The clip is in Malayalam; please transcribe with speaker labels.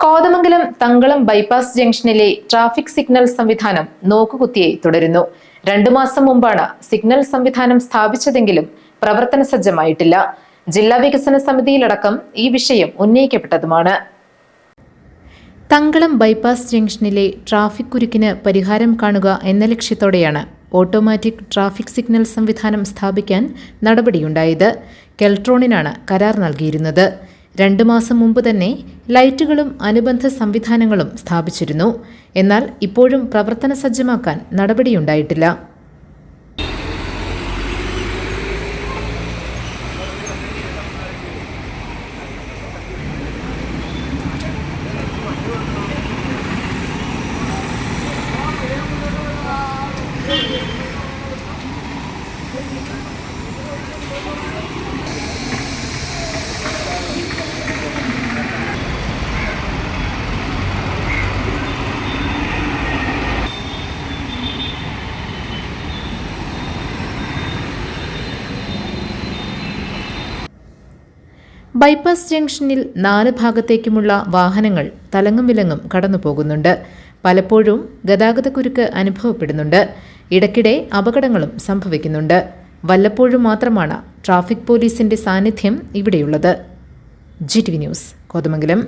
Speaker 1: കോതമംഗലം തങ്കളം ബൈപ്പാസ് ജംഗ്ഷനിലെ ട്രാഫിക് സിഗ്നൽ സംവിധാനം നോക്കുകുത്തിയായി തുടരുന്നു. 2 മാസം മുമ്പാണ് സിഗ്നൽ സംവിധാനം സ്ഥാപിച്ചതെങ്കിലും പ്രവർത്തന സജ്ജമായിട്ടില്ല. ജില്ലാ വികസന സമിതിയിലടക്കം ഈ വിഷയം ഉന്നയിക്കപ്പെട്ടതുമാണ്. തങ്കളം ബൈപ്പാസ് ജംഗ്ഷനിലെ ട്രാഫിക് കുരുക്കിന് പരിഹാരം കാണുക എന്ന ലക്ഷ്യത്തോടെയാണ് ഓട്ടോമാറ്റിക് ട്രാഫിക് സിഗ്നൽ സംവിധാനം സ്ഥാപിക്കാൻ നടപടിയുണ്ടായത്. കെൽട്രോണിനാണ് കരാർ നൽകിയിരുന്നത്. 2 മാസം മുമ്പ് തന്നെ ലൈറ്റുകളും അനുബന്ധ സംവിധാനങ്ങളും സ്ഥാപിച്ചിരുന്നു. എന്നാൽ ഇപ്പോഴും പ്രവർത്തന സജ്ജമാക്കാൻ നടപടിയുണ്ടായിട്ടില്ല. ബൈപ്പാസ് ജംഗ്ഷനിൽ 4 ഭാഗത്തേക്കുമുള്ള വാഹനങ്ങൾ തലങ്ങും വിലങ്ങും കടന്നുപോകുന്നുണ്ട്. പലപ്പോഴും ഗതാഗതക്കുരുക്ക് അനുഭവപ്പെടുന്നുണ്ട്. ഇടയ്ക്കിടെ അപകടങ്ങളും സംഭവിക്കുന്നുണ്ട്. വല്ലപ്പോഴും മാത്രമാണ് ട്രാഫിക് പോലീസിന്റെ സാന്നിധ്യം ഇവിടെയുള്ളത്. GTV news, Kothamangalam.